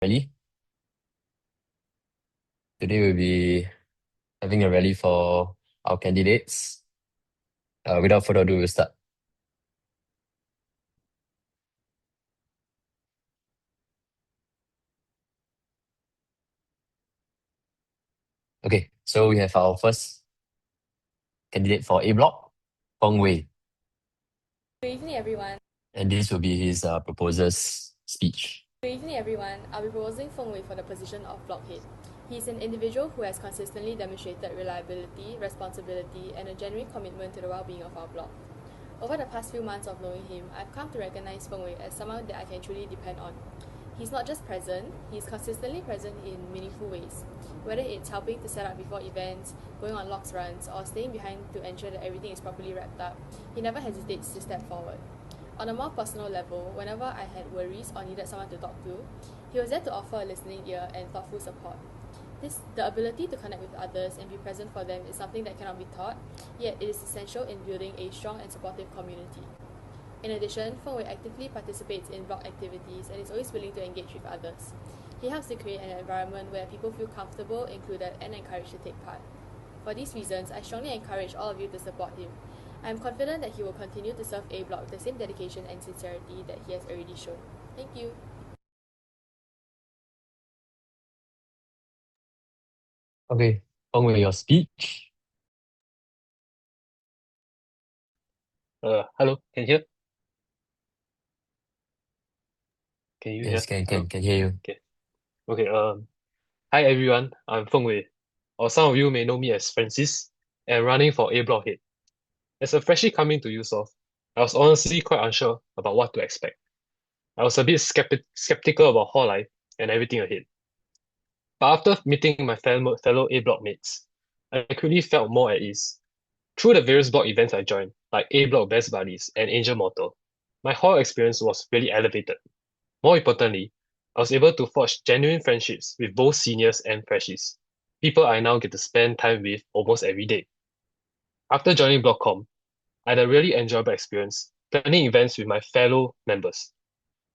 Rally. Today we'll be having a rally for our candidates. Without further ado, we'll start. Okay, so we have our first candidate for A block, Feng Wei, Good evening, everyone. and this will be his proposer's speech. Good evening, everyone. I'll be proposing Feng Wei for the position of blockhead. He is an individual who has consistently demonstrated reliability, responsibility, and a genuine commitment to the well-being of our block. Over the past few months of knowing him, I've come to recognize Feng Wei as someone that I can truly depend on. He's not just present, he's consistently present in meaningful ways. Whether it's helping to set up before events, going on locks runs, or staying behind to ensure that everything is properly wrapped up, he never hesitates to step forward. On a more personal level, whenever I had worries or needed someone to talk to, he was there to offer a listening ear and thoughtful support. The ability to connect with others and be present for them is something that cannot be taught, yet it is essential in building a strong and supportive community. In addition, Feng Wei actively participates in block activities and is always willing to engage with others. He helps to create an environment where people feel comfortable, included, and encouraged to take part. For these reasons, I strongly encourage all of you to support him. I am confident that he will continue to serve A Block with the same dedication and sincerity that he has already shown. Thank you. Okay, Feng Wei, your speech. Hello, can you hear? Can you Yes, hear? Hello. can hear you. Okay. Okay. Hi everyone. I'm Feng Wei, or some of you may know me as Francis, and running for A Block Head. As a freshie coming to Eusoff, I was honestly quite unsure about what to expect. I was a bit skeptical about hall life and everything ahead. But after meeting my fellow A Block mates, I quickly felt more at ease. Through the various block events I joined, like A Block Best Buddies and Angel Mortal, my hall experience was really elevated. More importantly, I was able to forge genuine friendships with both seniors and freshies, people I now get to spend time with almost every day. After joining Blockcom, I had a really enjoyable experience planning events with my fellow members.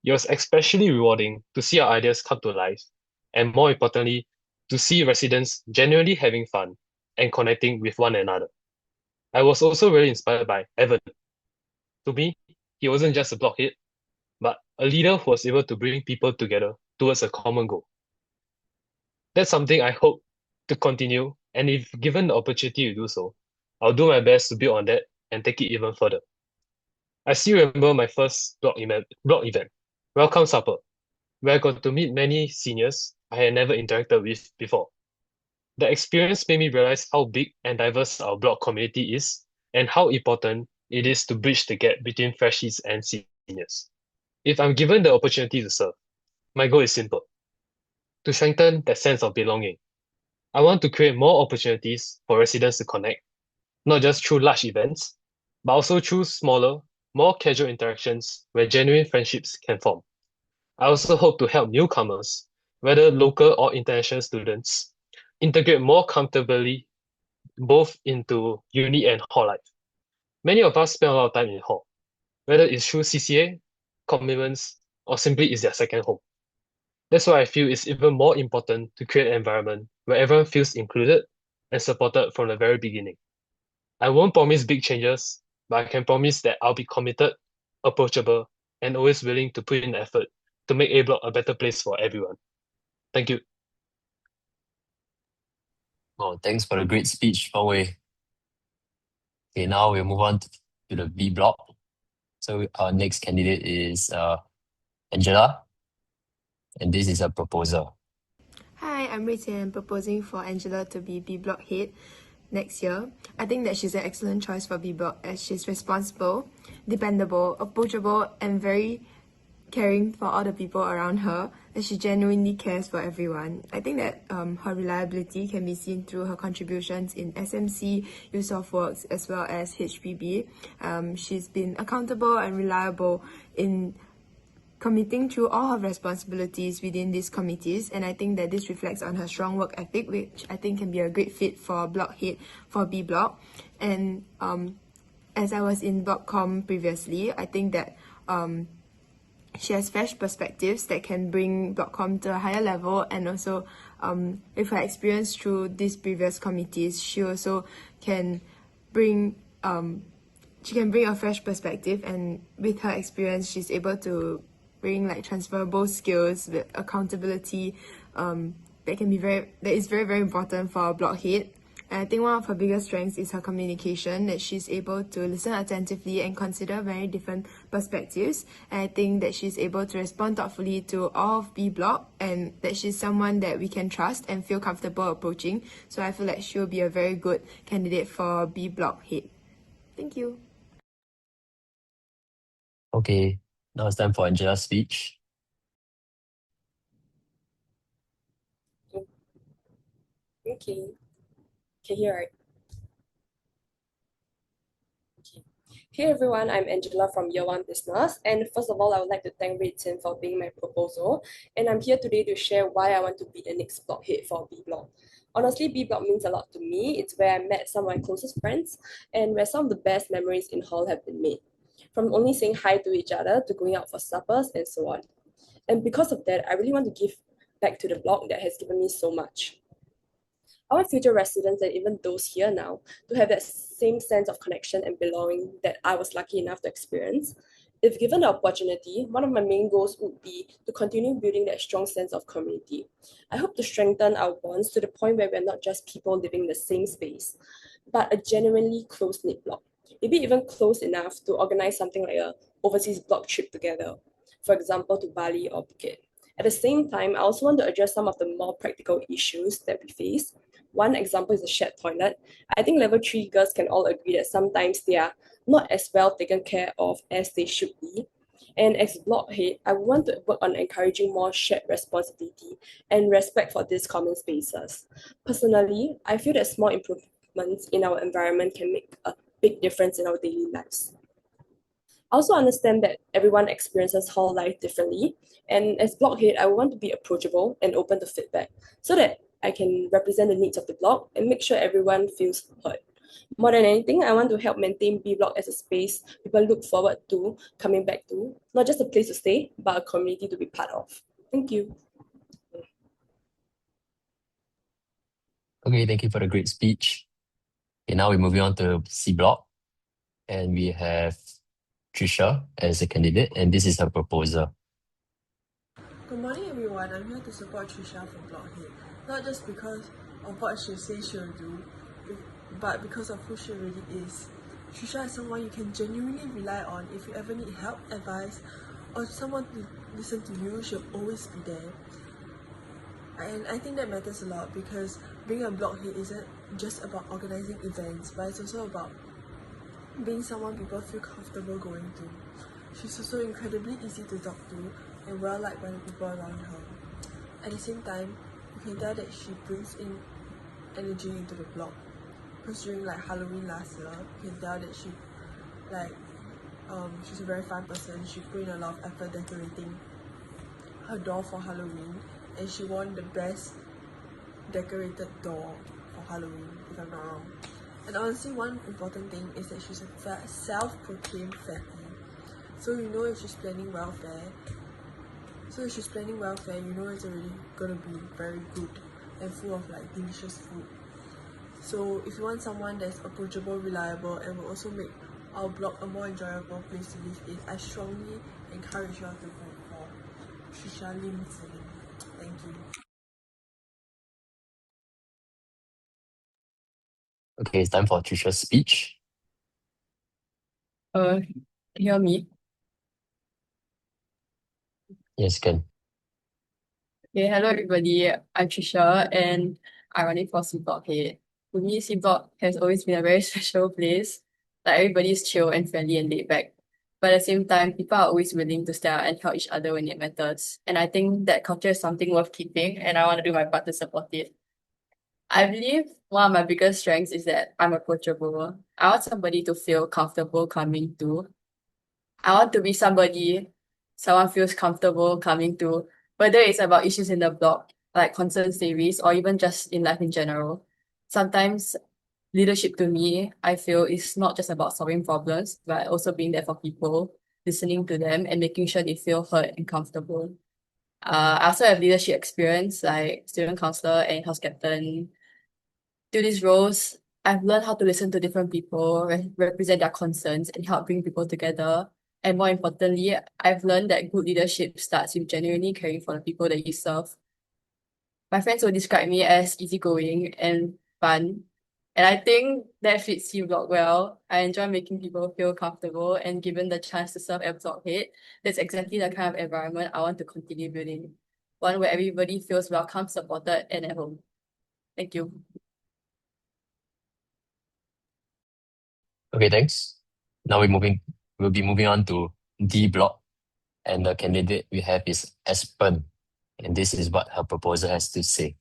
It was especially rewarding to see our ideas come to life, and more importantly, to see residents genuinely having fun and connecting with one another. I was also really inspired by Evan. To me, he wasn't just a blockhead, but a leader who was able to bring people together towards a common goal. That's something I hope to continue, and if given the opportunity to do so, I'll do my best to build on that and take it even further. I still remember my first block event, Welcome Supper, where I got to meet many seniors I had never interacted with before. The experience made me realize how big and diverse our block community is and how important it is to bridge the gap between freshies and seniors. If I'm given the opportunity to serve, my goal is simple: to strengthen that sense of belonging. I want to create more opportunities for residents to connect, not just through large events, but also through smaller, more casual interactions where genuine friendships can form. I also hope to help newcomers, whether local or international students, integrate more comfortably both into uni and hall life. Many of us spend a lot of time in hall, whether it's through CCA, commitments, or simply it's their second home. That's why I feel it's even more important to create an environment where everyone feels included and supported from the very beginning. I won't promise big changes, but I can promise that I'll be committed, approachable, and always willing to put in effort to make A Block a better place for everyone. Thank you. Oh, thanks for the great speech, Feng Wei. Okay, now we'll move on to the B block. So our next candidate is Angela, and this is a proposer. Hi, I'm Rui Tian, proposing for Angela to be B Block head next year. I think that she's an excellent choice for B Block as she's responsible, dependable, approachable, and very caring for all the people around her, and she genuinely cares for everyone. I think that her reliability can be seen through her contributions in SMC, Eusoff Works, as well as HPB. She's been accountable and reliable in committing through all her responsibilities within these committees, and I think that this reflects on her strong work ethic, which I think can be a great fit for block head for B block. And as I was in block com previously, I think that She has fresh perspectives that can bring Blockcom to a higher level, and also with her experience through these previous committees, she also can bring a fresh perspective, and with her experience she's able to bring like transferable skills with accountability that is very very important for a blockhead. And I think one of her biggest strengths is her communication, that she's able to listen attentively and consider very different perspectives. And I think that she's able to respond thoughtfully to all of B Block, and that she's someone that we can trust and feel comfortable approaching. So I feel like she'll be a very good candidate for B Block head. Thank you. Okay, now it's time for Angela's speech. Okay. Can you hear right? Okay. Hey everyone, I'm Angela from Year 1 Business, and first of all, I would like to thank Ray Tin for being my proposal, and I'm here today to share why I want to be the next block head for B Block. Honestly, B Block means a lot to me. It's where I met some of my closest friends and where some of the best memories in hall have been made. From only saying hi to each other to going out for suppers and so on. And because of that, I really want to give back to the block that has given me so much. I want future residents and even those here now to have that same sense of connection and belonging that I was lucky enough to experience. If given the opportunity, one of my main goals would be to continue building that strong sense of community. I hope to strengthen our bonds to the point where we're not just people living in the same space, but a genuinely close-knit block. Maybe even close enough to organize something like a overseas block trip together, for example, to Bali or Phuket. At the same time, I also want to address some of the more practical issues that we face. One example is the shared toilet. I think level 3 girls can all agree that sometimes they are not as well taken care of as they should be. And as block head, I want to work on encouraging more shared responsibility and respect for these common spaces. Personally, I feel that small improvements in our environment can make a big difference in our daily lives. I also understand that everyone experiences hall life differently, and as block head, I want to be approachable and open to feedback so that I can represent the needs of the block and make sure everyone feels heard. More than anything, I want to help maintain B Block as a space people look forward to coming back to, not just a place to stay, but a community to be part of. Thank you. Okay, thank you for the great speech. Okay, now we're moving on to C Block, and we have Trisha as a candidate, and this is her proposal. Good morning, everyone. I'm here to support Trisha for Blockhead, not just because of what she says she'll do, but because of who she really is. Trisha is someone you can genuinely rely on if you ever need help, advice, or someone to listen to you. She'll always be there. And I think that matters a lot because being a blockhead isn't just about organizing events, but it's also about being someone people feel comfortable going to. She's also incredibly easy to talk to and well liked by the people around her. At the same time, you can tell that she brings in energy into the block. Because during like Halloween last year, you can tell that she's a very fun person. She put in a lot of effort decorating her door for Halloween, and she won the best decorated door for Halloween, if I'm not wrong. And honestly, one important thing is that she's a self-proclaimed fatty. So you know if she's planning welfare, you know it's already gonna be very good and full of like delicious food. So if you want someone that's approachable, reliable, and will also make our block a more enjoyable place to live in, I strongly encourage you all to vote for Trisha Lim Tse-Ling. Thank you. Okay, it's time for Trisha's speech. Hear me? Yes, can. Okay, hello everybody. I'm Trisha and I'm running for C Block head. To me, C Block has always been a very special place. Like everybody's chill and friendly and laid back. But at the same time, people are always willing to stand out and help each other when it matters. And I think that culture is something worth keeping, and I want to do my part to support it. I believe one of my biggest strengths is that I'm approachable. I want somebody to feel comfortable coming to. I want to be somebody someone feels comfortable coming to, whether it's about issues in the block, like concerns they raise, or even just in life in general. Sometimes leadership to me, I feel, is not just about solving problems, but also being there for people. listening to them and making sure they feel heard and comfortable. I also have leadership experience like student councillor and house captain. Through these roles, I've learned how to listen to different people, represent their concerns, and help bring people together. And more importantly, I've learned that good leadership starts with genuinely caring for the people that you serve. My friends will describe me as easygoing and fun, and I think that fits C Block well. I enjoy making people feel comfortable, and given the chance to serve as block head, that's exactly the kind of environment I want to continue building. One where everybody feels welcome, supported, and at home. Thank you. Okay, thanks. Now we'll be moving on to D block, and the candidate we have is Aspen, and this is what her proposal has to say.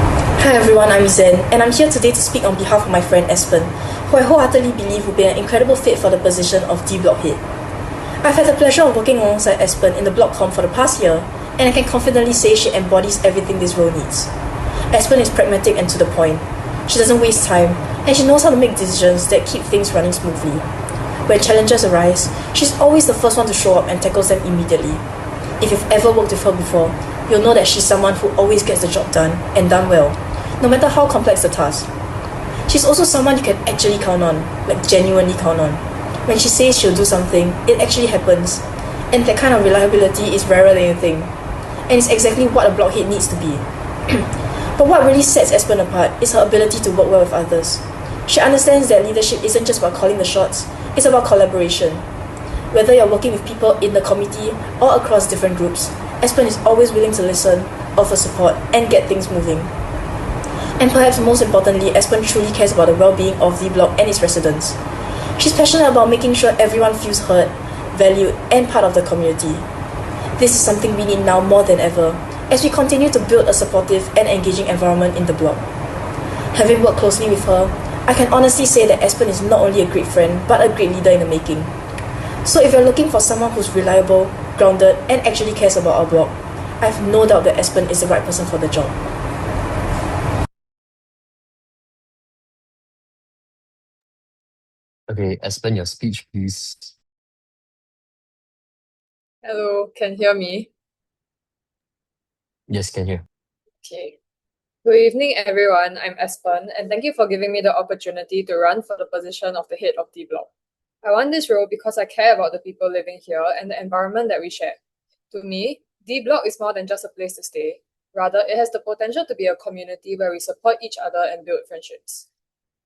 Hi everyone, I'm Zen, and I'm here today to speak on behalf of my friend Aspen, who I wholeheartedly believe will be an incredible fit for the position of D Block Head. I've had the pleasure of working alongside Aspen in the Block Com for the past year, and I can confidently say she embodies everything this role needs. Aspen is pragmatic and to the point. She doesn't waste time, and she knows how to make decisions that keep things running smoothly. When challenges arise, she's always the first one to show up and tackles them immediately. If you've ever worked with her before, you'll know that she's someone who always gets the job done, and done well, no matter how complex the task. She's also someone you can actually count on, like genuinely count on. When she says she'll do something, it actually happens, and that kind of reliability is rarer than you think, and it's exactly what a blockhead needs to be. But what really sets Aspen apart is her ability to work well with others. She understands that leadership isn't just about calling the shots, it's about collaboration. Whether you're working with people in the committee or across different groups, Aspen is always willing to listen, offer support, and get things moving. And perhaps most importantly, Aspen truly cares about the well-being of the block and its residents. She's passionate about making sure everyone feels heard, valued, and part of the community. This is something we need now more than ever, as we continue to build a supportive and engaging environment in the block. Having worked closely with her, I can honestly say that Aspen is not only a great friend, but a great leader in the making. So if you're looking for someone who's reliable, grounded, and actually cares about our block, I have no doubt that Aspen is the right person for the job. Okay, Aspen, your speech, please. Hello, can you hear me? Yes, can hear. Okay. Good evening, everyone. I'm Aspen, and thank you for giving me the opportunity to run for the position of the head of D Block. I want this role because I care about the people living here and the environment that we share. To me, D Block is more than just a place to stay. Rather, it has the potential to be a community where we support each other and build friendships.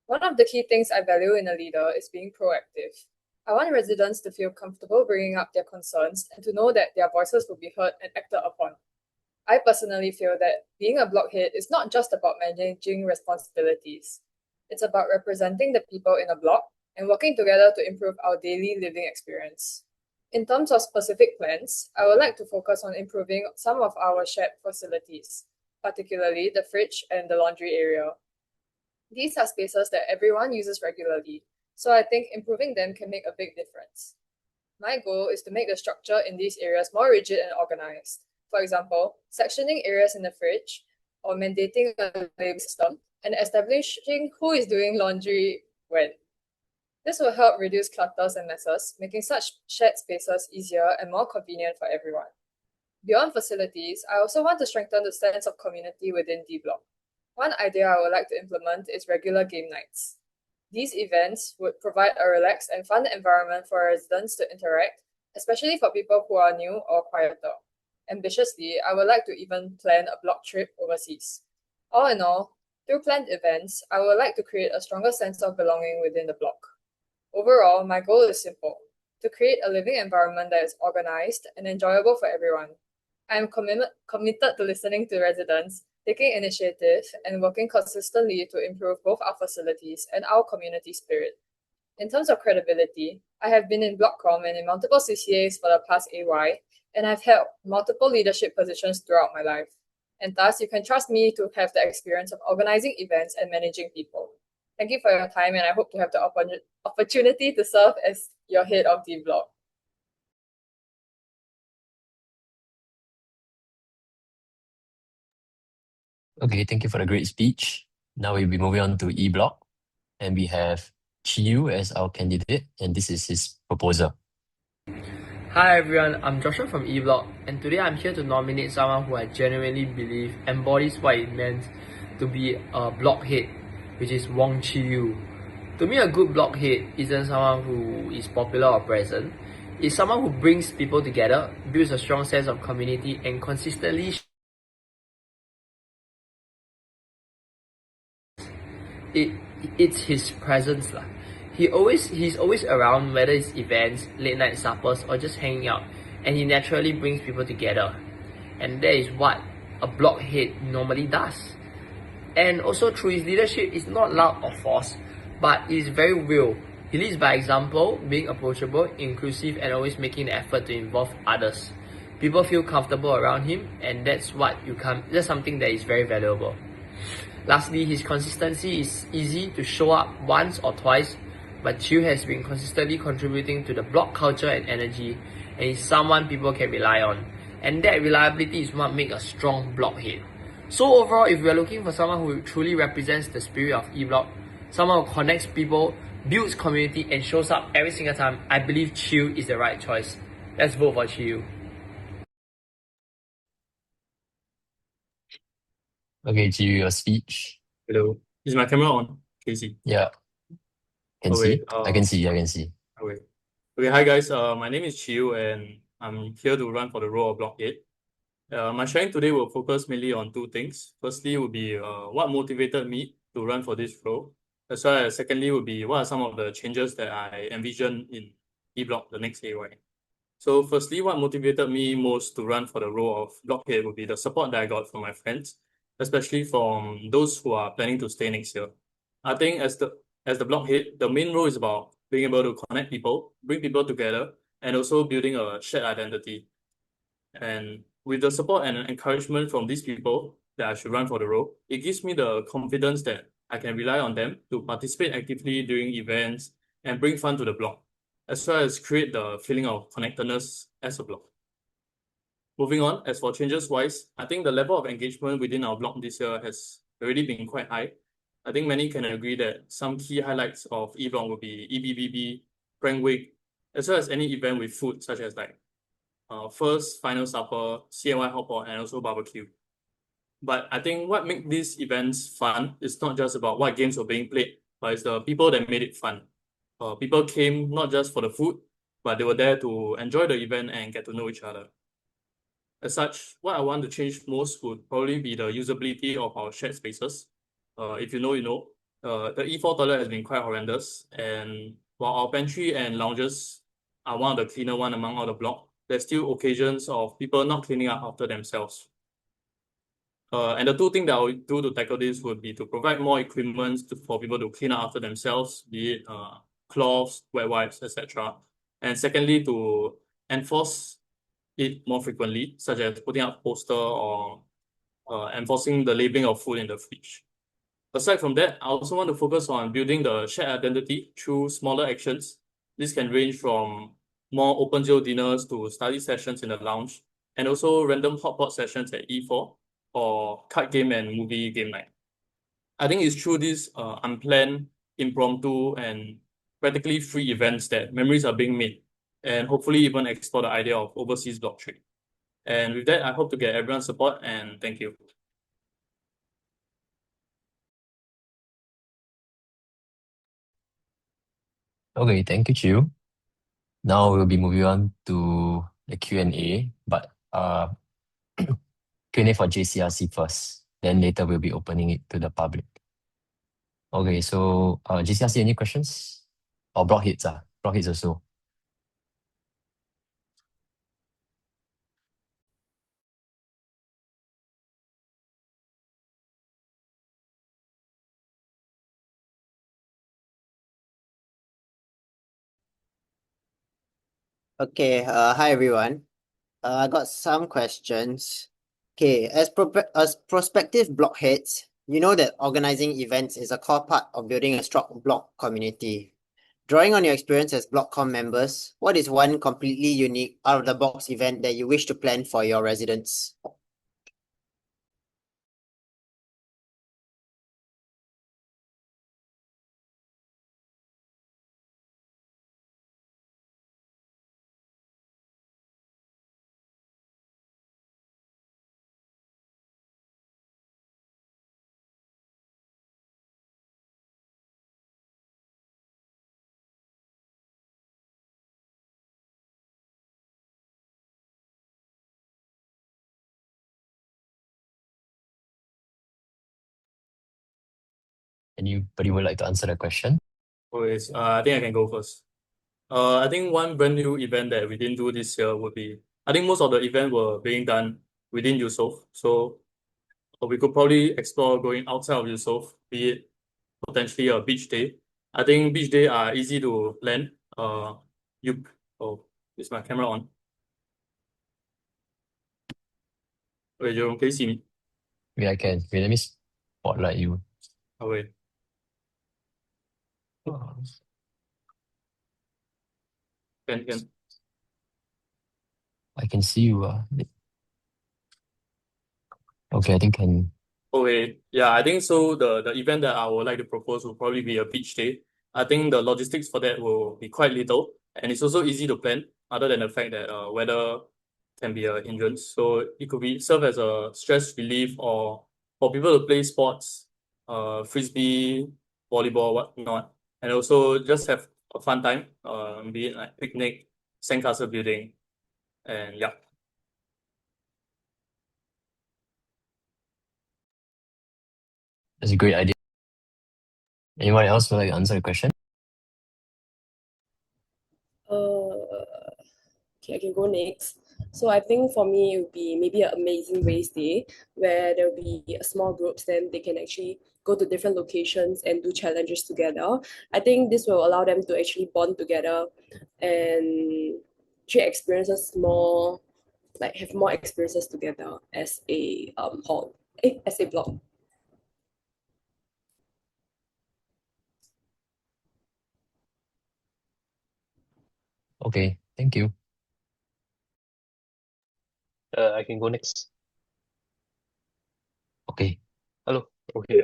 One of the key things I value in a leader is being proactive. I want residents to feel comfortable bringing up their concerns and to know that their voices will be heard and acted upon. I personally feel that being a blockhead is not just about managing responsibilities. It's about representing the people in a block and working together to improve our daily living experience. In terms of specific plans, I would like to focus on improving some of our shared facilities, particularly the fridge and the laundry area. These are spaces that everyone uses regularly, so I think improving them can make a big difference. My goal is to make the structure in these areas more rigid and organized. For example, sectioning areas in the fridge, or mandating a label system, and establishing who is doing laundry when. This will help reduce clutters and messes, making such shared spaces easier and more convenient for everyone. Beyond facilities, I also want to strengthen the sense of community within D Block. One idea I would like to implement is regular game nights. These events would provide a relaxed and fun environment for residents to interact, especially for people who are new or quieter. Ambitiously, I would like to even plan a block trip overseas. All in all, through planned events, I would like to create a stronger sense of belonging within the block. Overall, my goal is simple: to create a living environment that is organized and enjoyable for everyone. I am committed to listening to residents, taking initiative, and working consistently to improve both our facilities and our community spirit. In terms of credibility, I have been in Blockcom and in multiple CCAs for the past AY, and I've held multiple leadership positions throughout my life. And thus, you can trust me to have the experience of organizing events and managing people. Thank you for your time, and I hope to have the opportunity to serve as your head of D Block. Okay, thank you for the great speech. Now we'll be moving on to E block, and we have Chiyu as our candidate, and this is his proposal. Hi everyone, I'm Joshua from eBlock, and today I'm here to nominate someone who I genuinely believe embodies what it meant to be a blockhead, which is Wong Chi-yu. To me, a good blockhead isn't someone who is popular or present. It's someone who brings people together, builds a strong sense of community, and consistently it it's his presence lah. He's always around, whether it's events, late night suppers, or just hanging out, and he naturally brings people together, and that is what a blockhead normally does. And also through his leadership, it's not loud or forced, but it's very real. He leads by example, being approachable, inclusive, and always making the effort to involve others. People feel comfortable around him, and that's something that is very valuable. Lastly, his consistency is easy to show up once or twice, but Chiu has been consistently contributing to the block culture and energy, and is someone people can rely on. And that reliability is what makes a strong blockhead. So overall, if we are looking for someone who truly represents the spirit of eBlock, someone who connects people, builds community, and shows up every single time, I believe Chiu is the right choice. Let's vote for Chiu. Okay, Jiu, your speech. Hello. Is my camera on? Can you see? Yeah, can Okay. see. I can see. I can see. Okay. Okay. Hi guys. My name is Chiu, and I'm here to run for the role of blockhead. My sharing today will focus mainly on two things. Firstly, will be what motivated me to run for this role, as well as secondly will be what are some of the changes that I envision in eBlock the next AY. So firstly, what motivated me most to run for the role of blockhead would be the support that I got from my friends, especially from those who are planning to stay next year. I think as the blockhead, the main role is about being able to connect people, bring people together, and also building a shared identity. And with the support and encouragement from these people that I should run for the role, it gives me the confidence that I can rely on them to participate actively during events and bring fun to the block, as well as create the feeling of connectedness as a block. Moving on, as for changes wise, I think the level of engagement within our block this year has already been quite high. I think many can agree that some key highlights of eBlock will be EBBB, Prank Week, as well as any event with food such as like first final supper, CNY hotpot, and also barbecue. But I think what makes these events fun is not just about what games were being played, but it's the people that made it fun. People came not just for the food, but they were there to enjoy the event and get to know each other. As such, what I want to change most would probably be the usability of our shared spaces. If you know, you know. The E4 toilet has been quite horrendous, and while our pantry and lounges are one of the cleaner one among all the block, there's still occasions of people not cleaning up after themselves. And the two things that I would do to tackle this would be to provide more equipment for people to clean up after themselves, be it cloths, wet wipes, etc. And secondly, to enforce it more frequently, such as putting up poster or enforcing the labeling of food in the fridge. Aside from that, I also want to focus on building the shared identity through smaller actions. This can range from more open zero dinners to study sessions in the lounge, and also random hotpot sessions at E4 or card game and movie game night. I think it's through these unplanned, impromptu, and practically free events that memories are being made, and hopefully even explore the idea of overseas block trade. And with that, I hope to get everyone's support, and thank you. Okay, thank you, Chiu. Now we'll be moving on to the Q&A, but Q&A for JCRC first. Then later we'll be opening it to the public. Okay, so JCRC, any questions? Or blockheads? Blockheads also. Okay, hi everyone. I got some questions. Okay, as prospective blockheads, you know that organizing events is a core part of building a strong block community. Drawing on your experience as BlockCom members, what is one completely unique out-of-the-box event that you wish to plan for your residents? Anybody would like to answer the question? Okay, I think I can go first. I think one brand new event that we didn't do this year would be, I think most of the events were being done within Eusoff. So we could probably explore going outside of Eusoff, be it potentially a beach day. I think beach day are easy to plan. You oh, is my camera on? Wait, Jerome, can you see me? Yeah, I can. Wait, let me spotlight you. Oh, wait. Oh, Can. I can see you. Okay, I think can. Okay, yeah, I think so. The event that I would like to propose will probably be a beach day. I think the logistics for that will be quite little, and it's also easy to plan, other than the fact that weather can be a hindrance. So it could be serve as a stress relief or for people to play sports, frisbee, volleyball, whatnot, and also just have a fun time. Be it like picnic, sandcastle building, and yeah. That's a great idea. Anyone else would like to answer the question? Okay, I can go next. So I think for me it would be maybe an amazing race day where there'll be a small groups, then they can actually go to different locations and do challenges together. I think this will allow them to actually bond together and actually experiences more, like have more experiences together as a as a block. Okay, thank you. I can go next. Okay. Hello. Okay.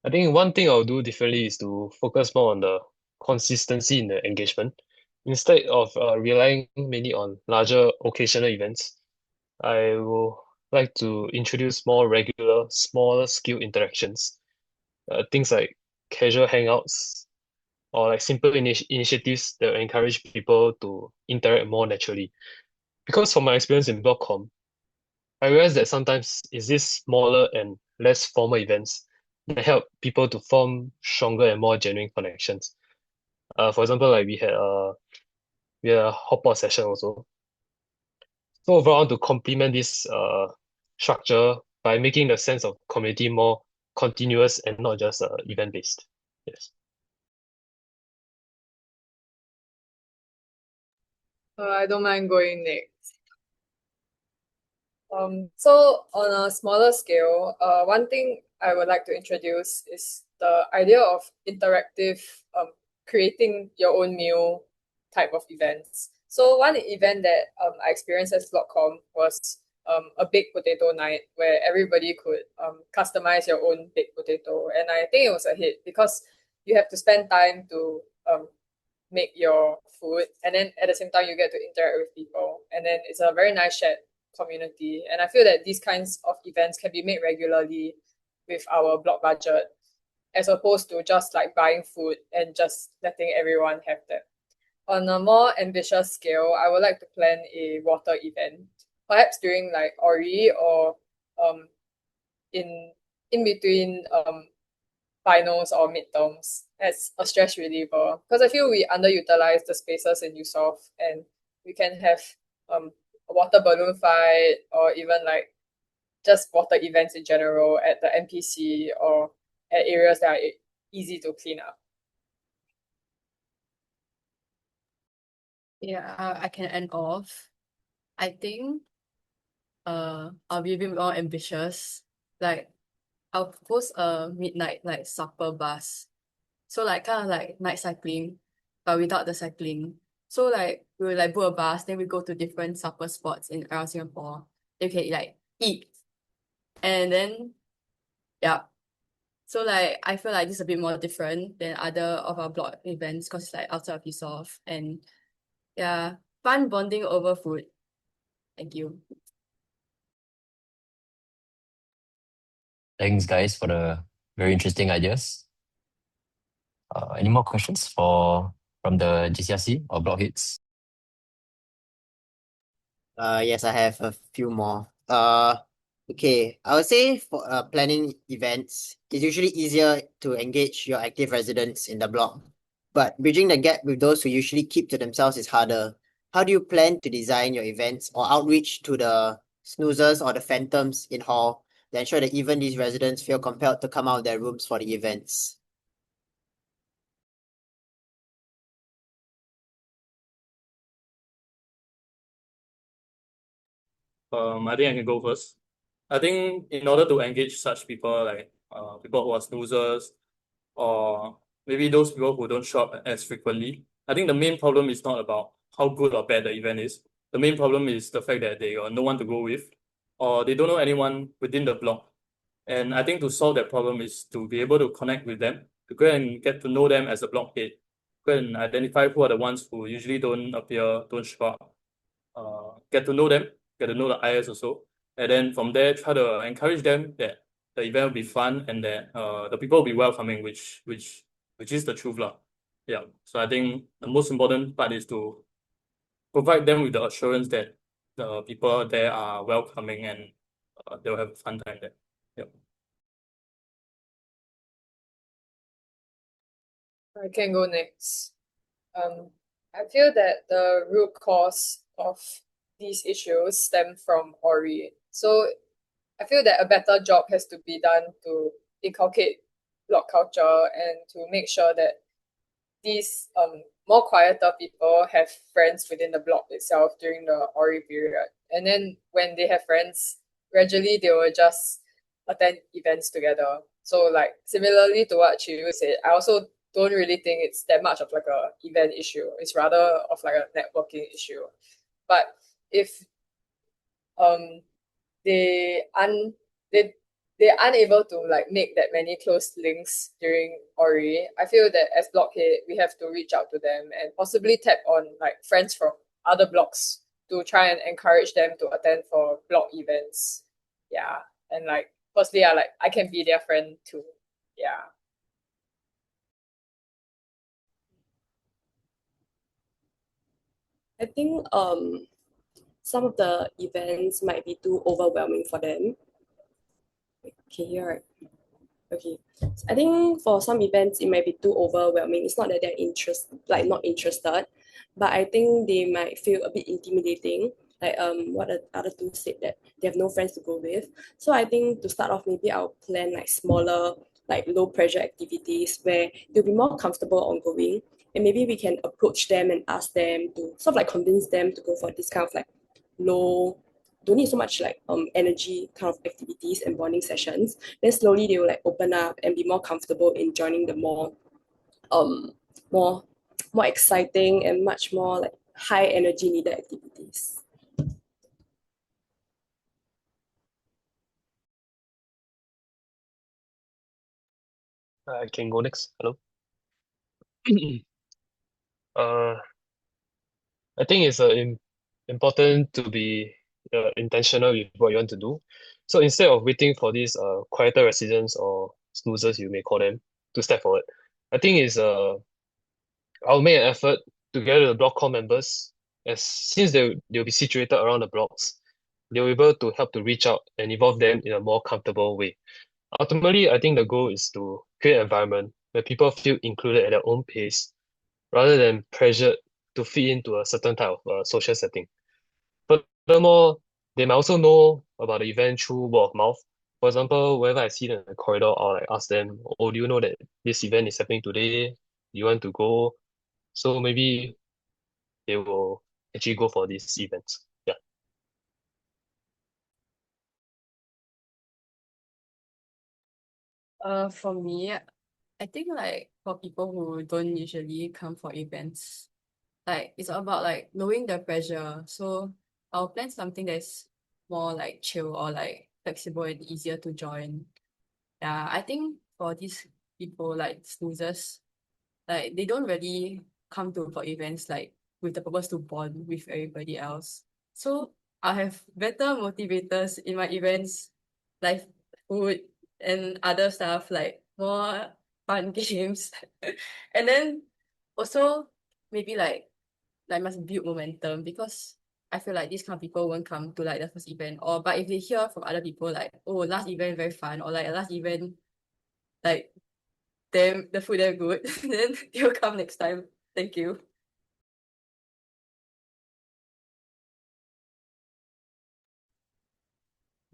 I think one thing I'll do differently is to focus more on the consistency in the engagement. Instead of relying mainly on larger occasional events, I will like to introduce more regular, smaller scale interactions. Things like casual hangouts or like simple initiatives that will encourage people to interact more naturally. Because from my experience in Blockcom, I realized that sometimes it's these smaller and less formal events that help people to form stronger and more genuine connections. For example, like we had a hotpot session also. So overall, I want to complement this structure by making the sense of community more continuous and not just event based. Yes. I don't mind going next. So on a smaller scale, one thing I would like to introduce is the idea of interactive, creating your own meal type of events. So one event that I experienced at Blockcom was a baked potato night where everybody could customize your own baked potato, and I think it was a hit because you have to spend time to make your food, and then at the same time you get to interact with people, and then it's a very nice shared community. And I feel that these kinds of events can be made regularly with our block budget, as opposed to just like buying food and just letting everyone have that. On a more ambitious scale, I would like to plan a water event, perhaps during like Ori or um in between finals or midterms as a stress reliever, because I feel we underutilize the spaces in Eusoff, and we can have a water balloon fight or even like just water events in general at the NPC or at areas that are easy to clean up. Yeah, I can end off. I think I'll be a bit more ambitious. Like I'll propose a midnight like supper bus. So like kind of like night cycling, but without the cycling. So like we will like book a bus, then we go to different supper spots in around Singapore. Then we can like eat. And then yeah. So like I feel like this is a bit more different than other of our block events because it's like outside of Ubisoft, and yeah, fun bonding over food. Thank you. Thanks, guys, for the very interesting ideas. Any more questions from the GCRC or blockheads? Yes, I have a few more. Okay, I would say for planning events, it's usually easier to engage your active residents in the block. But bridging the gap with those who usually keep to themselves is harder. How do you plan to design your events or outreach to the snoozers or the phantoms in hall to ensure that even these residents feel compelled to come out of their rooms for the events? I think I can go first. I think in order to engage such people, like people who are snoozers or maybe those people who don't show up as frequently, I think the main problem is not about how good or bad the event is. The main problem is the fact that they got no one to go with, or they don't know anyone within the block. And I think to solve that problem is to be able to connect with them, to go and get to know them as a block head, go and identify who are the ones who usually don't appear, don't show up, get to know them, get to know the IS also, and then from there try to encourage them that the event will be fun and that the people will be welcoming, which is the truth lah. Yeah. So I think the most important part is to provide them with the assurance that the people there are welcoming and they'll have a fun time there. Yeah. I can go next. I feel that the root cause of these issues stem from Ori. So I feel that a better job has to be done to inculcate block culture and to make sure that these more quieter people have friends within the block itself during the Ori period. And then when they have friends, gradually they will just attend events together. So like similarly to what Chiyu said, I also don't really think it's that much of like a event issue. It's rather of like a networking issue. But if um they un they're unable to like make that many close links during Ori, I feel that as blockhead we have to reach out to them and possibly tap on like friends from other blocks to try and encourage them to attend for block events. Yeah. And like firstly I can be their friend too. Yeah. I think some of the events might be too overwhelming for them. Okay, here, right? Okay. I think for some events it might be too overwhelming. It's not that they're not interested, but I think they might feel a bit intimidating. Like what the other two said that they have no friends to go with. So I think to start off, maybe I'll plan like smaller, like low pressure activities where they'll be more comfortable on going. And maybe we can approach them and ask them to sort of like convince them to go for this kind of like low, don't need so much like energy kind of activities and bonding sessions. Then slowly they will like open up and be more comfortable in joining the um more more exciting and much more like high energy needed activities. I can go next. Hello. uh, I think it's important to be intentional with what you want to do. So instead of waiting for these quieter residents or snoozers, you may call them, to step forward, I think I'll make an effort together with the block call members, as since they'll be situated around the blocks, they'll be able to help to reach out and involve them in a more comfortable way. Ultimately, I think the goal is to create an environment where people feel included at their own pace rather than pressured to fit into a certain type of social setting. Furthermore, they might also know about the event through word of mouth. For example, whenever I see them in the corridor, I'll like ask them, "Oh, do you know that this event is happening today? Do you want to go?" So maybe they will actually go for these events. Yeah. For me, I think like for people who don't usually come for events, like it's about like knowing the pressure. So I'll plan something that's more like chill or like flexible and easier to join. Yeah, I think for these people like snoozers, like they don't really come to for events like with the purpose to bond with everybody else. So I have better motivators in my events, like food and other stuff, like more fun games. And then also maybe like must build momentum because I feel like these kind of people won't come to like the first event. But if they hear from other people like, oh, last event very fun, or like last event like damn the food damn good, then they'll come next time. Thank you.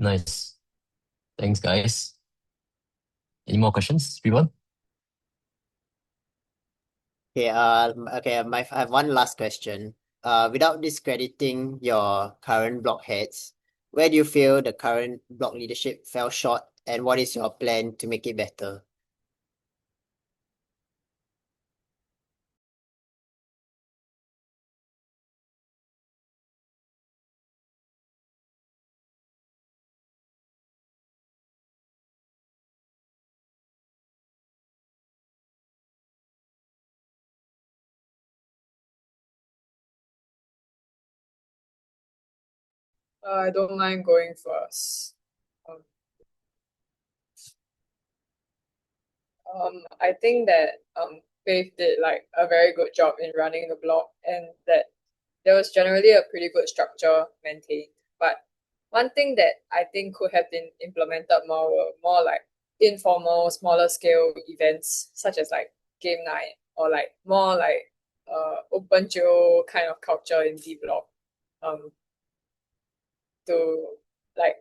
Nice. Thanks, guys. Any more questions, everyone? Okay, I have one last question. Without discrediting your current block heads, where do you feel the current block leadership fell short, and what is your plan to make it better? I don't mind going first. Um, I think that Faith did like a very good job in running the blog, and that there was generally a pretty good structure maintained. But one thing that I think could have been implemented more were more like informal, smaller scale events, such as like game night, or like more like open geo kind of culture in D block. To like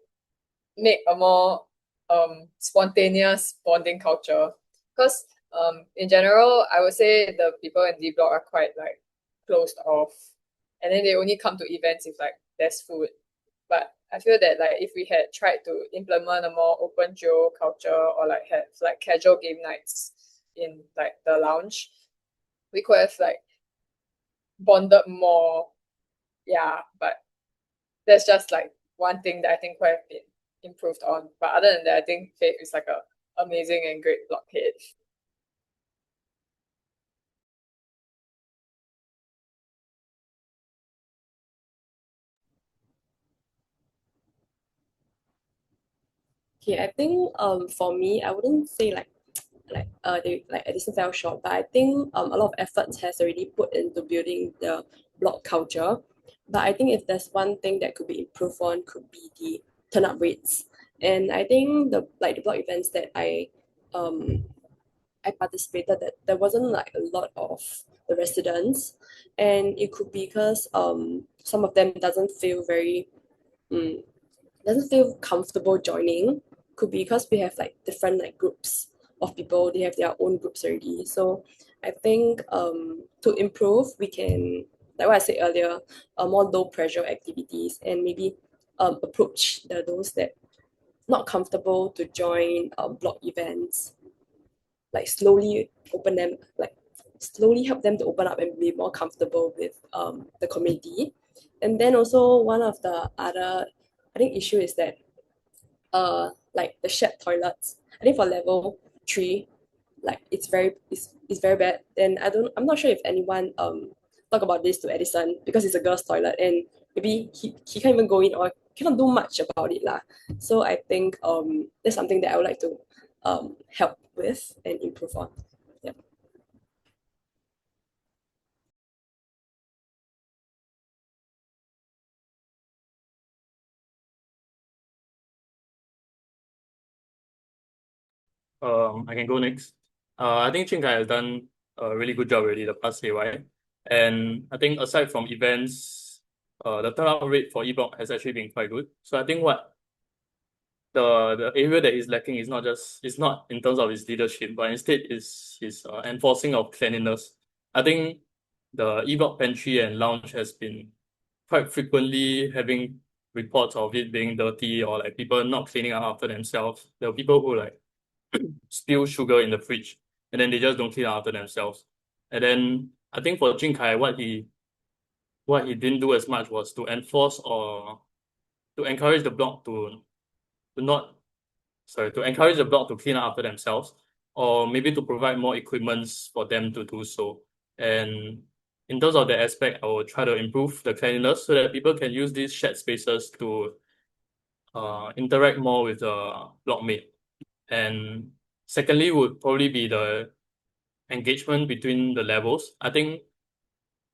make a more spontaneous bonding culture. Because in general, I would say the people in D block are quite like closed off, and then they only come to events if like there's food. But I feel that like if we had tried to implement a more open geo culture, or like have like casual game nights in like the lounge, we could have like bonded more. Yeah, but that's just like one thing that I think could have been improved on. But other than that, I think Faith is like a amazing and great blockhead. Okay, I think for me, I wouldn't say they like Edison fell short, but I think a lot of efforts has already put into building the blog culture. But I think if there's one thing that could be improved on, could be the turn up rates. And I think the blog events that I participated, that there wasn't like a lot of the residents, and it could be because some of them doesn't feel comfortable joining. Could be because we have like different like groups of people, they have their own groups already. So I think to improve, we can, like what I said earlier, more low pressure activities, and maybe approach those that not comfortable to join blog events, like slowly help them to open up and be more comfortable with the community. And then also one of the other, I think, issue is that like the shared toilets. I think for level 3, like it's very bad. And I'm not sure if anyone talk about this to Edison, because it's a girls' toilet, and maybe he can't even go in or cannot do much about it lah. So I think that's something that I would like to help with and improve on. Yeah. I can go next. I think Chin Kai has done a really good job already the past AY. And I think aside from events, the turnout rate for eBlock has actually been quite good. So I think what the area that is lacking is not in terms of his leadership, but instead is his enforcing of cleanliness. I think the eBlock pantry and lounge has been quite frequently having reports of it being dirty, or like people not cleaning up after themselves. There are people who like spill sugar in the fridge, and then they just don't clean up after themselves. And then I think for Jin Kai, what he didn't do as much was to enforce or to encourage the block to not to encourage the block to clean up after themselves, or maybe to provide more equipments for them to do so. And in terms of that aspect, I will try to improve the cleanliness so that people can use these shared spaces to interact more with the blockmate. And secondly would probably be the engagement between the levels. I think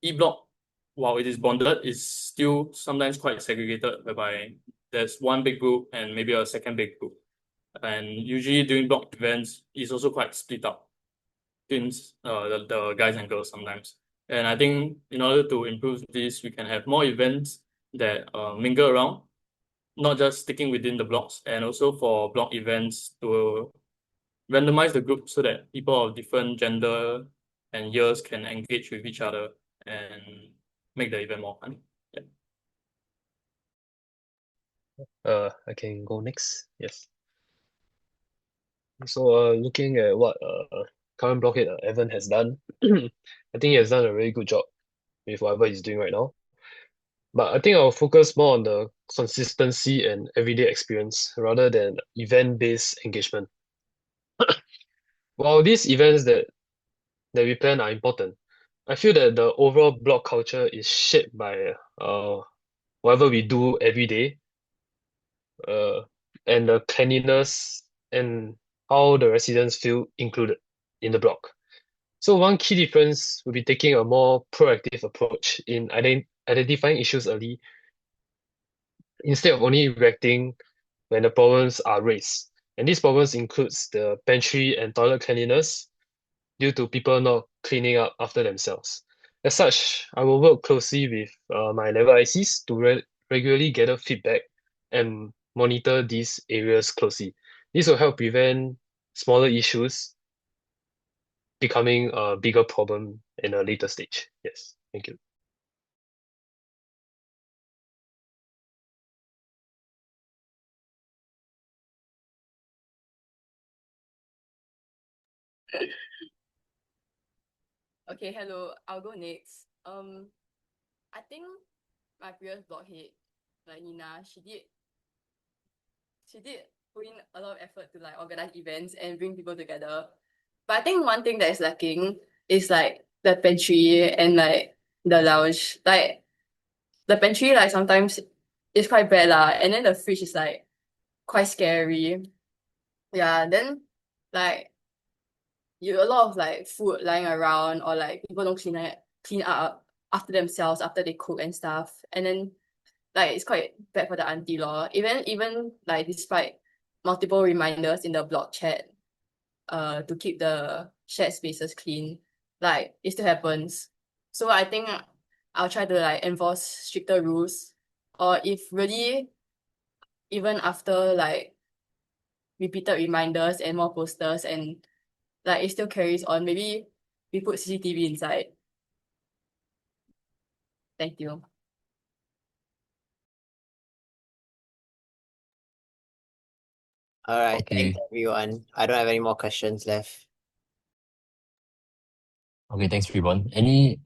E-block while it is bonded, is still sometimes quite segregated, whereby there's one big group and maybe a second big group. And usually during block events, it's also quite split up between the guys and girls sometimes. And I think in order to improve this, we can have more events that mingle around, not just sticking within the blocks, and also for block events to randomize the group so that people of different gender and years can engage with each other and make the event more fun. Yeah. I can go next. Yes. So looking at what current blockhead Evan has done, I think he has done a really good job with whatever he's doing right now. But I think I'll focus more on the consistency and everyday experience rather than event-based engagement. While these events that we plan are important, I feel that the overall blog culture is shaped by whatever we do every day, uh, and the cleanliness and how the residents feel included in the blog. So one key difference will be taking a more proactive approach in identifying issues early instead of only reacting when the problems are raised. And these problems includes the pantry and toilet cleanliness due to people not cleaning up after themselves. As such, I will work closely with my level ICs to regularly gather feedback and monitor these areas closely. This will help prevent smaller issues becoming a bigger problem in a later stage. Yes, thank you. Okay, hello. I'll go next. I think my previous blockhead, like Nina, she did put in a lot of effort to like organize events and bring people together. But I think one thing that is lacking is like the pantry and like the lounge. Like the pantry, like sometimes it's quite bad lah, and then the fridge is like quite scary. Yeah, then like you a lot of like food lying around or like people don't clean up after themselves after they cook and stuff. And then like it's quite bad for the auntie lor. Even like despite multiple reminders in the blog chat to keep the shared spaces clean, like it still happens. So I think I'll try to like enforce stricter rules, or if really even after like repeated reminders and more posters and like it still carries on, maybe we put CCTV inside. Thank you. All right, Okay. thanks everyone. I don't have any more questions left. Okay, thanks everyone. Any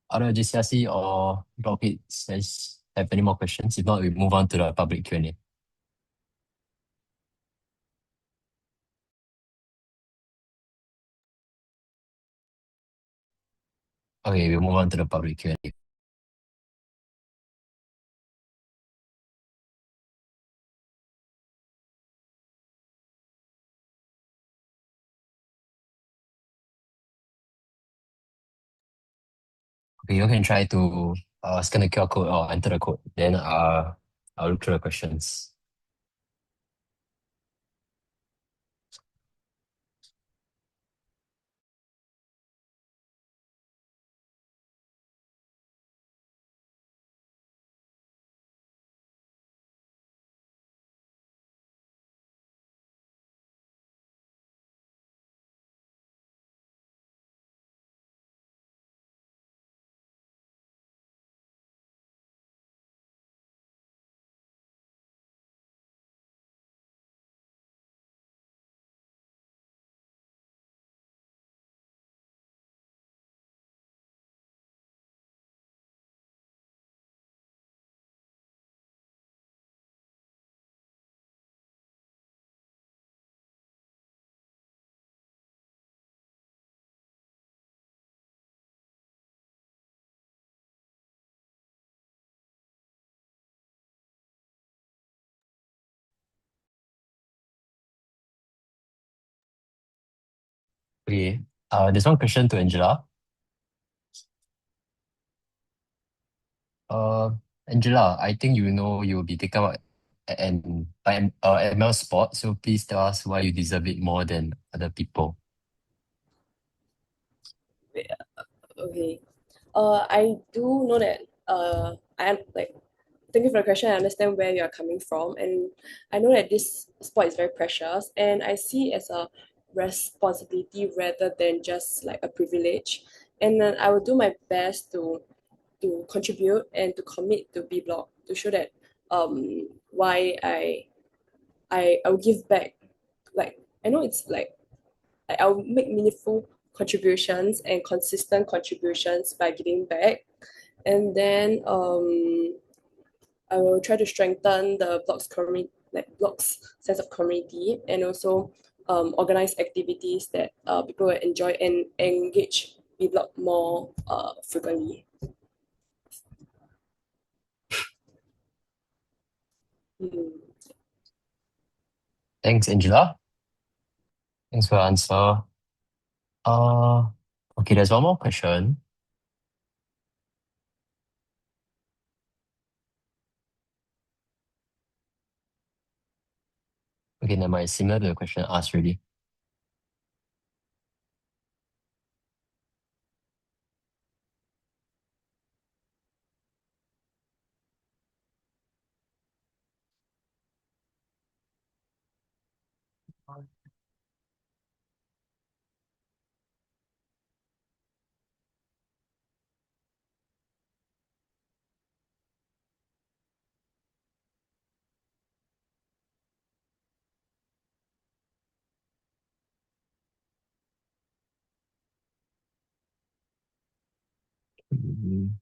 other GCSE or topics guys have any more questions? If not, we move on to the public Q&A. Okay, we'll move on to the public Q&A. Okay, you can try to scan the QR code or enter the code. Then I'll look through the questions. Okay, there's one question to Angela. Uh, Angela, I think you know you will be taken up by ML Sport, so please tell us why you deserve it more than other people. Okay. I do know that I am like thank you for the question. I understand where you are coming from, and I know that this sport is very precious, and I see it as a responsibility rather than just like a privilege. And then I will do my best to contribute and to commit to B Block to show that why I will give back. Like I know it's like I'll make meaningful contributions and consistent contributions by giving back. And then I will try to strengthen the blog's community, like blog's sense of community, and also organize activities that people will enjoy and engage with blog more frequently. Mm. Thanks, Angela. Thanks for your answer. Uh, okay, there's one more question. Okay, never mind. Similar to the question asked already. Mm,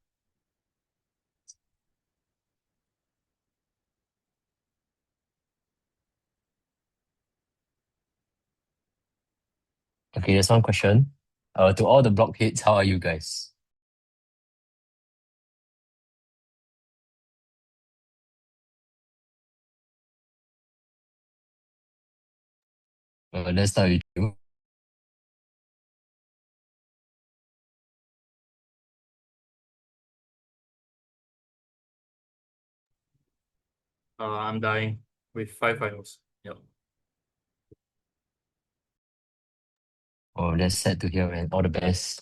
Okay, there's one question. To all the blockheads, how are you guys? Let's start with you. I'm dying with 5 finals. Yep. Oh, that's sad to hear, man. All the best.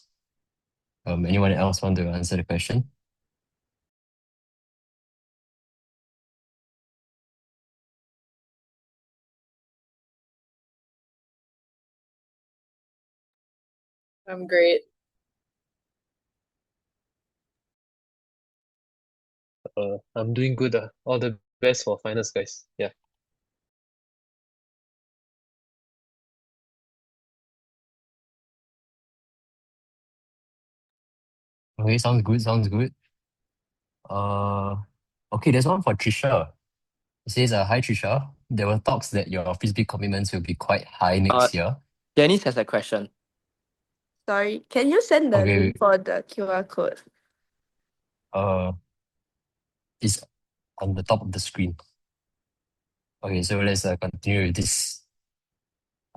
Anyone else want to answer the question? I'm great. I'm doing good. All the best for finals, guys. Yeah. Okay, sounds good, sounds good. Uh, okay, there's one for Trisha. It says, hi Trisha. There were talks that your frisbee commitments will be quite high Uh, next year. Dennis has a question. Sorry, can you send the Okay, link for the QR code? uh, it's on the top of the screen. Okay, so let's continue with this.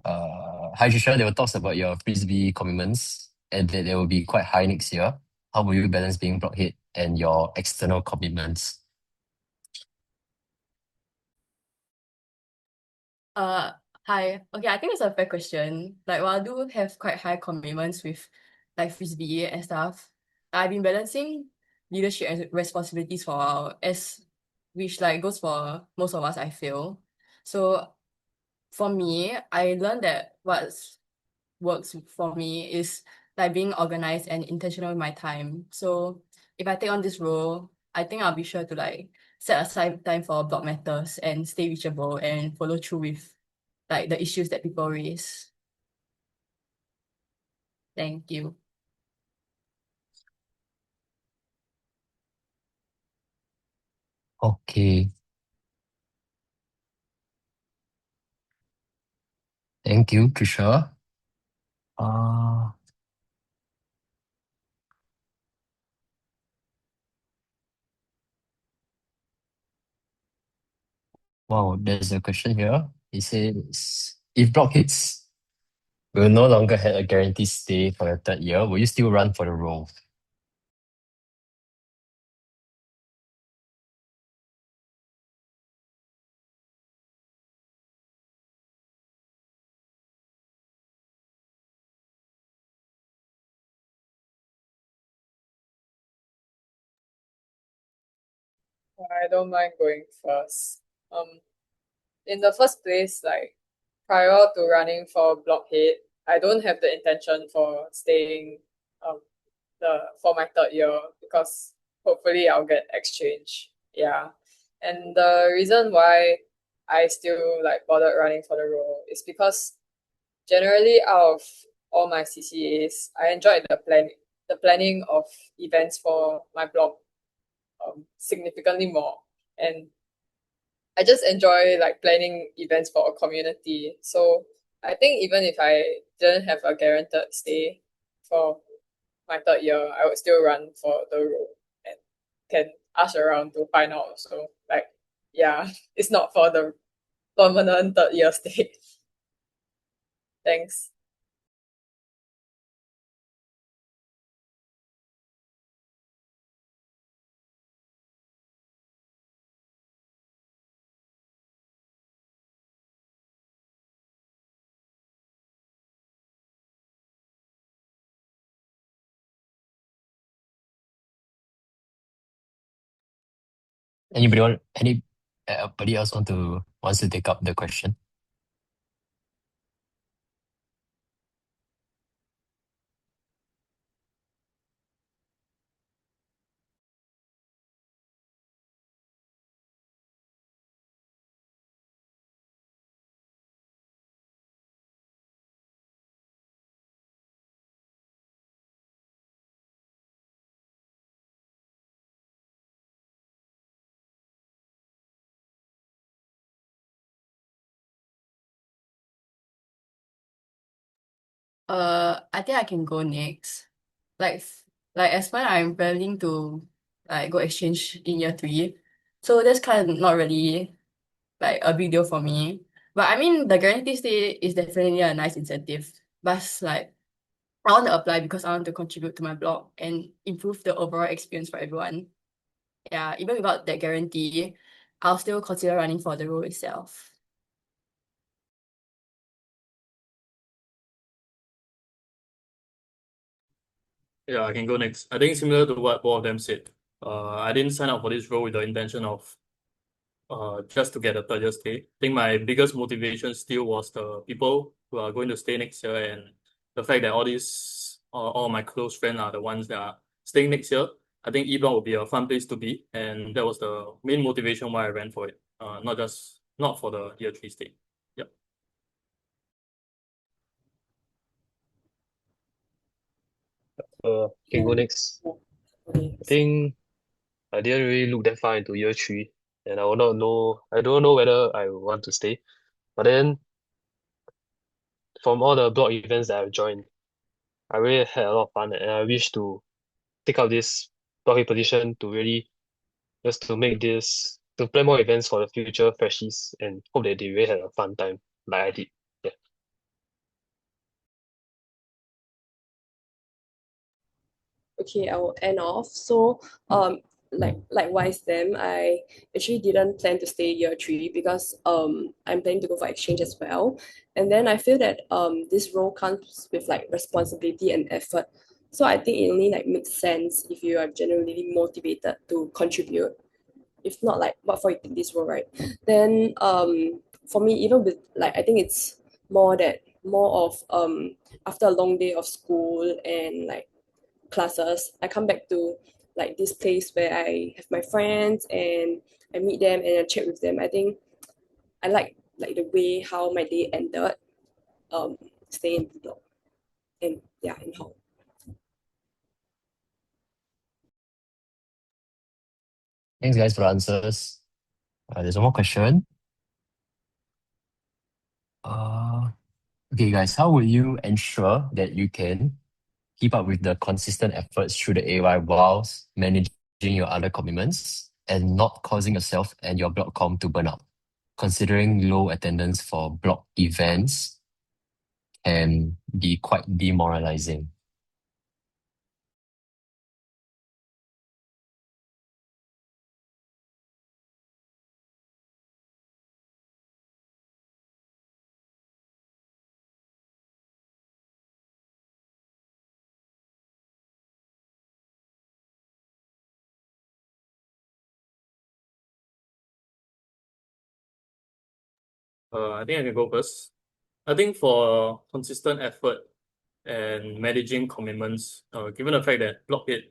Hi Trisha, there were talks about your frisbee commitments and that they will be quite high next year. How will you balance being blockhead and your external commitments? Uh, Hi. Okay, I think it's a fair question. Like, while I do have quite high commitments with like frisbee and stuff, I've been balancing leadership and responsibilities for a while, as which like goes for most of us, I feel. So for me, I learned that what works for me is like being organized and intentional with my time. So if I take on this role, I think I'll be sure to like set aside time for block matters and stay reachable and follow through with like the issues that people raise. Thank you. Okay, thank you, Trisha. Uh, wow, there's a question here. It says, if blockheads will no longer have a guaranteed stay for your third year, will you still run for the role? I don't mind going first. In the first place, like prior to running for blockhead, I don't have the intention for staying um for my third year because hopefully I'll get exchange. Yeah. And the reason why I still like bothered running for the role is because generally out of all my CCAs, I enjoyed the planning of events for my block significantly more. And I just enjoy like planning events for a community. So I think even if I didn't have a guaranteed stay for my third year, I would still run for the role and can ask around to find out also. Like, yeah, it's not for the permanent third year stay. Thanks. Anybody else wants to take up the question? I think I can go next. Like like as when I'm planning to like go exchange in year three. So that's kind of not really like a big deal for me. But I mean the guarantee stay is definitely a nice incentive. But like I want to apply because I want to contribute to my blog and improve the overall experience for everyone. Yeah, even without that guarantee, I'll still consider running for the role itself. Yeah, I can go next. I think similar to what both of them said. I didn't sign up for this role with the intention of just to get a third year stay. I think my biggest motivation still was the people who are going to stay next year and the fact that all my close friends are the ones that are staying next year. I think E-Block would be a fun place to be, and that was the main motivation why I ran for it. Not for the year three stay. Yep. Can go next. I think I didn't really look that far into year three, and I don't know whether I want to stay. But then from all the blog events that I've joined, I really had a lot of fun, and I wish to take up this blog position to really just to make this to plan more events for the future freshies and hope that they really had a fun time like I did. Yeah. Okay, I will end off. So, likewise, them, I actually didn't plan to stay year three because I'm planning to go for exchange as well, and then I feel that this role comes with like responsibility and effort. So I think it only like makes sense if you are genuinely motivated to contribute. If not, like what for you take this role, right? Then for me, even with like I think it's more of after a long day of school and like classes, I come back to like this place where I have my friends and I meet them and I chat with them. I think I like the way how my day ended, staying in the block and yeah, in hall. Thanks, guys, for the answers. There's one more question. Uh, okay, guys, how will you ensure that you can keep up with the consistent efforts through the AY whilst managing your other commitments and not causing yourself and your block com to burn out? Considering low attendance for block events can be quite demoralizing. I think I can go first. I think for consistent effort and managing commitments, given the fact that blockhead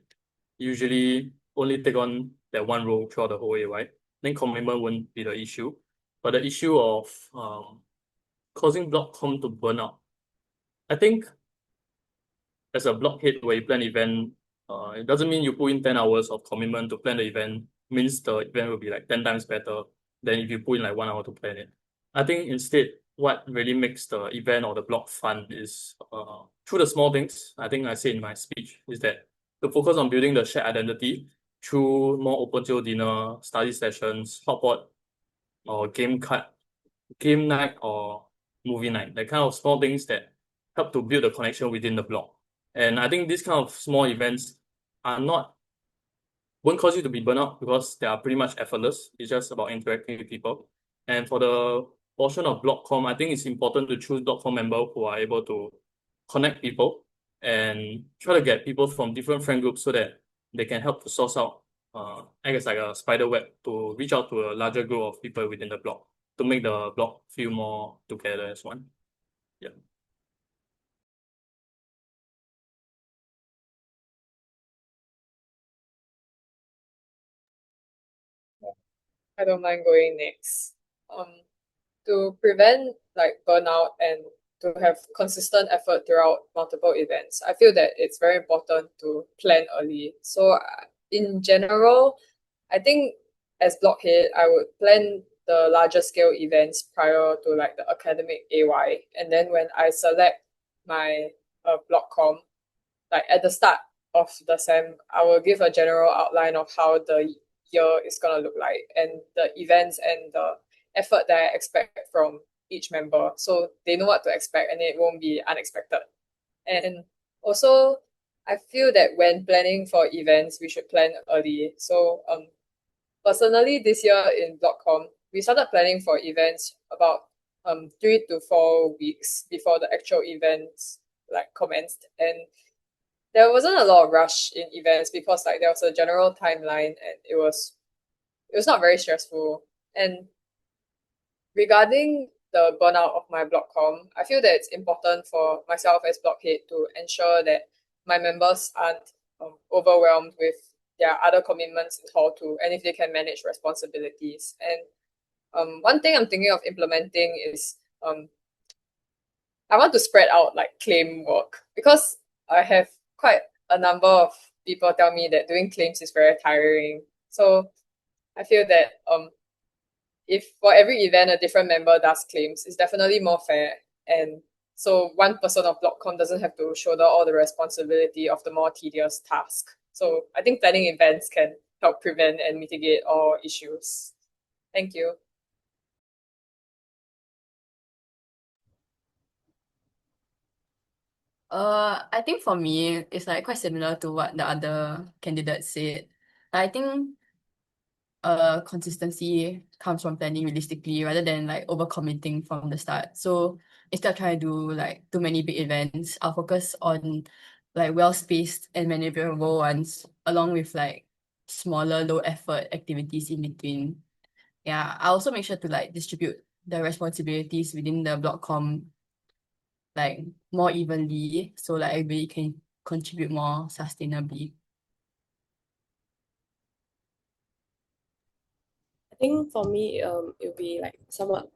usually only take on that one role throughout the whole AY, then commitment won't be the issue. But the issue of causing blockcom to burn out, I think as a blockhead where you plan event, it doesn't mean you put in 10 hours of commitment to plan the event, means the event will be like 10 times better than if you put in like 1 hour to plan it. I think instead, what really makes the event or the block fun is through the small things. I think I said in my speech is that to focus on building the shared identity through more open tail dinner, study sessions, hotpot, or game night or movie night. That kind of small things that help to build a connection within the block. And I think these kind of small events are not won't cause you to be burnt out because they are pretty much effortless. It's just about interacting with people. And for the portion of block.com, I think it's important to choose block.com members who are able to connect people and try to get people from different friend groups so that they can help to source out, I guess like a spider web to reach out to a larger group of people within the block to make the block feel more together as one. Yeah. I don't mind going next. To prevent like burnout and to have consistent effort throughout multiple events, I feel that it's very important to plan early. So in general, I think as blockhead, I would plan the larger scale events prior to like the academic AY, and then when I select my blockcom, like at the start of the sem, I will give a general outline of how the year is gonna look like and the events and the effort that I expect from each member, so they know what to expect and it won't be unexpected. And also, I feel that when planning for events, we should plan early. So personally, this year in Blockcom, we started planning for events about 3 to 4 weeks before the actual events like commenced, and there wasn't a lot of rush in events because like there was a general timeline and it was not very stressful. And regarding the burnout of my blockcom, I feel that it's important for myself as blockhead to ensure that my members aren't overwhelmed with their other commitments in hall 2 and if they can manage responsibilities. And one thing I'm thinking of implementing is I want to spread out like claim work because I have quite a number of people tell me that doing claims is very tiring. So I feel that if for every event a different member does claims, it's definitely more fair. And so one person of Blockcom doesn't have to shoulder all the responsibility of the more tedious task. So I think planning events can help prevent and mitigate all issues. Thank you. I think for me, it's like quite similar to what the other candidates said. I think consistency comes from planning realistically rather than like overcommitting from the start. So instead of trying to do like too many big events, I'll focus on like well-spaced and manageable ones along with like smaller low effort activities in between. Yeah, I also make sure to like distribute the responsibilities within the blockcom like more evenly so like everybody can contribute more sustainably. I think for me, it'll be like somewhat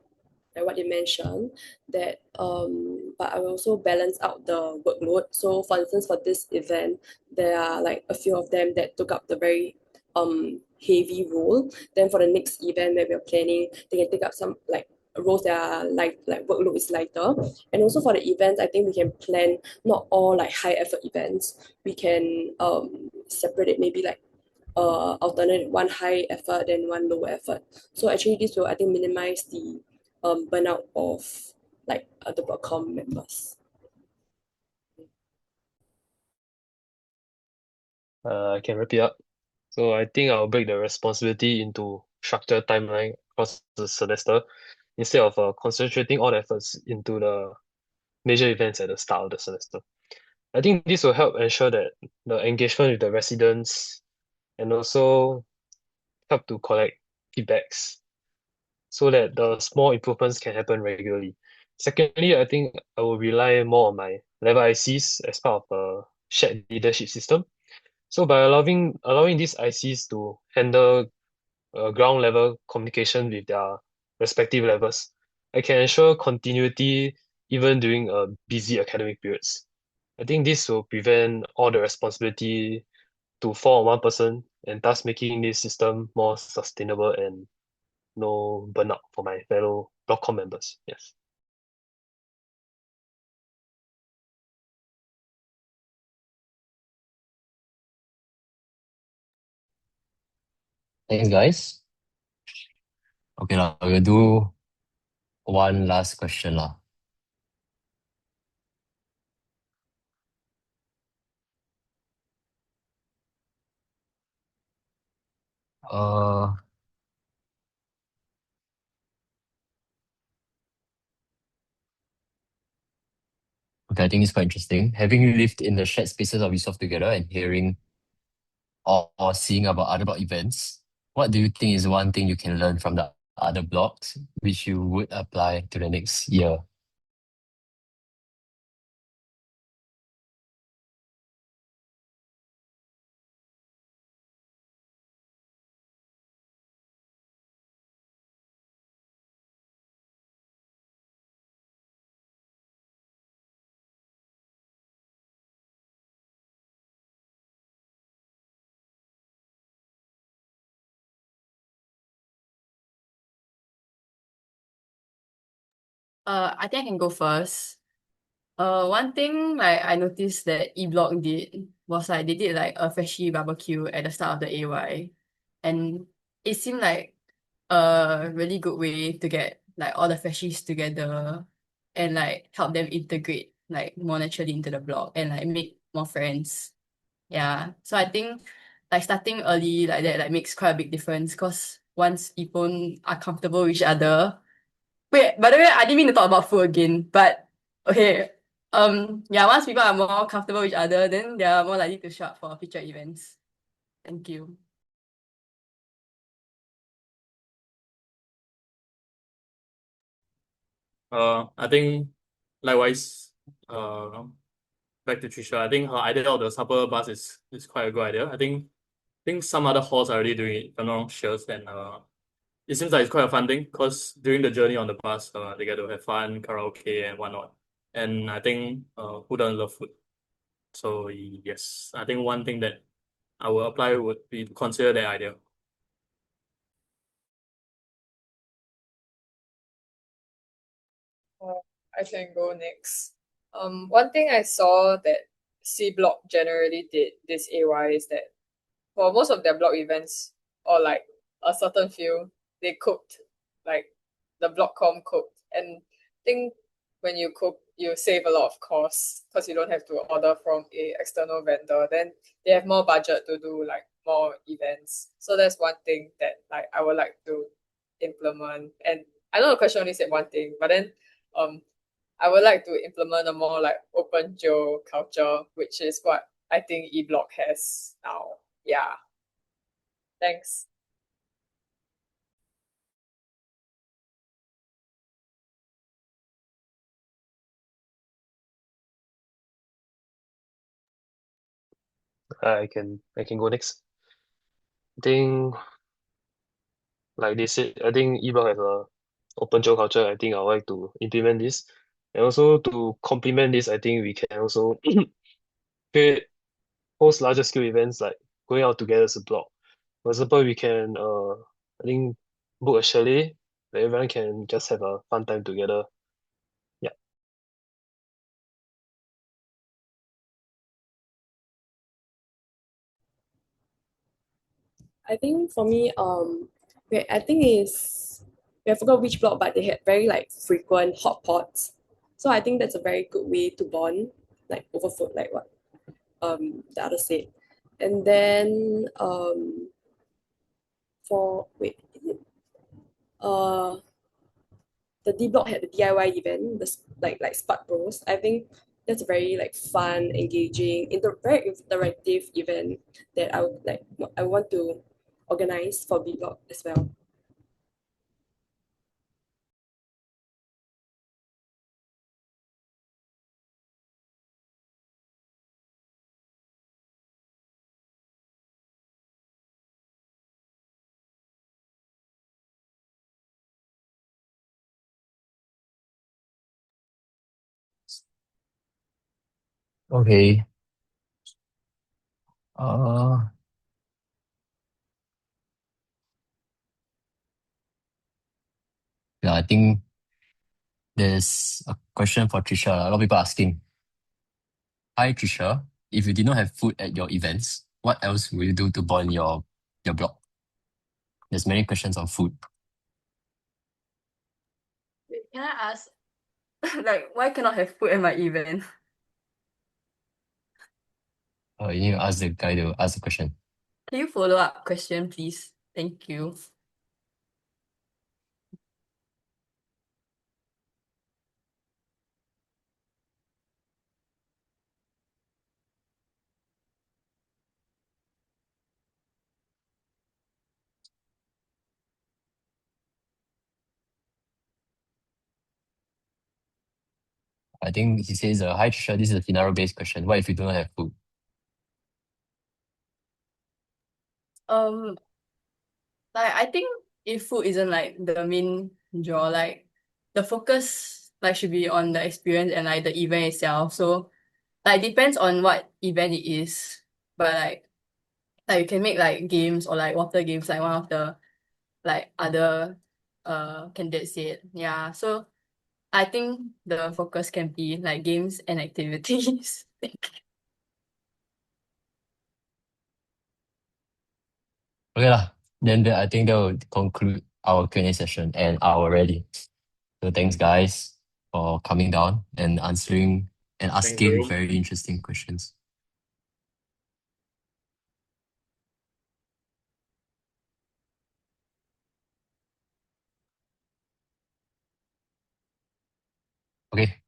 like what you mentioned, that but I will also balance out the workload. So for instance, for this event, there are like a few of them that took up the very heavy role. Then for the next event where we're planning, they can take up some like roles that are like workload is lighter. And also for the events, I think we can plan not all like high effort events. We can separate it, maybe like alternate one high effort and one low effort. So actually this will I think minimize the burnout of like the Broadcom members. I can wrap it up. So I think I'll break the responsibility into structured timeline across the semester instead of concentrating all the efforts into the major events at the start of the semester. I think this will help ensure that the engagement with the residents and also help to collect feedbacks so that the small improvements can happen regularly. Secondly, I think I will rely more on my level ICs as part of a shared leadership system. So by allowing these ICs to handle ground level communication with their respective levels, I can ensure continuity even during busy academic periods. I think this will prevent all the responsibility to fall on one person and thus making this system more sustainable and no burnout for my fellow blockcom members. Yes. Thanks, guys. Okay, lah. We'll do one last question, lah. Uh, okay, I think it's quite interesting. Having lived in the shared spaces of Eusoff together and hearing or seeing about other block events, what do you think is one thing you can learn from the other blocks which you would apply to the next year? I think I can go first. One thing like I noticed that E Block did was like they did like a freshie barbecue at the start of the AY, and it seemed like a really good way to get like all the freshies together and like help them integrate like more naturally into the block and like make more friends. Yeah, so I think like starting early like that like makes quite a big difference because once people are comfortable with each other. Wait, by the way, I didn't mean to talk about food again, but okay. Yeah, once people are more comfortable with each other, then they are more likely to show up for future events. Thank you. I think likewise, back to Trisha, I think her idea of the supper bus is quite a good idea. I think some other halls are already doing it, if I'm not wrong, Shears, and it seems like it's quite a fun thing because during the journey on the bus, they get to have fun, karaoke and whatnot. And I think who doesn't love food? So yes, I think one thing that I will apply would be to consider that idea. I can go next. One thing I saw that C Block generally did this AY is that for most of their block events or like a certain few, they cooked, like the blockcom cooked. And I think when you cook, you save a lot of costs because you don't have to order from a external vendor. Then they have more budget to do like more events. So that's one thing that like I would like to implement. And I know the question only said one thing, but then I would like to implement a more like open geo culture, which is what I think eBlock has now. Yeah. Thanks. I can go next. I think like they said, I think eBlock has a open job culture. I think I would like to implement this. And also to complement this, I think we can also create host larger scale events like going out together as a block. For example, we can I think book a chalet where everyone can just have a fun time together. Yeah. I think for me, wait, I think is I forgot which block, but they had very like frequent hot pots. So I think that's a very good way to bond, like over food, like what the other said. And then for wait, is it the D block had the DIY event, the like Spark Bros. I think that's a very like fun, engaging, very interactive event that I would like I want to organize for B block as well. Okay. Uh, yeah, I think there's a question for Trisha. A lot of people asking. Hi Trisha, if you did not have food at your events, what else will you do to bond your blog? There's many questions on food. Wait, can I ask, like, why cannot have food at my event? You need to ask the guy to ask the question. Can you follow up question, please? Thank you. I think he says, hi Trisha, this is a scenario-based question. What if you do not have food? Um, like I think if food isn't like the main draw, like the focus like should be on the experience and like the event itself. So like depends on what event it is. But like you can make like games or like water games like one of the like other candidates said. Yeah. So I think the focus can be like games and activities. Okay lah. Then I think that will conclude our Q&A session and our rally. So thanks guys for coming down and answering and Thanks, asking Jerome. very interesting questions. Okay,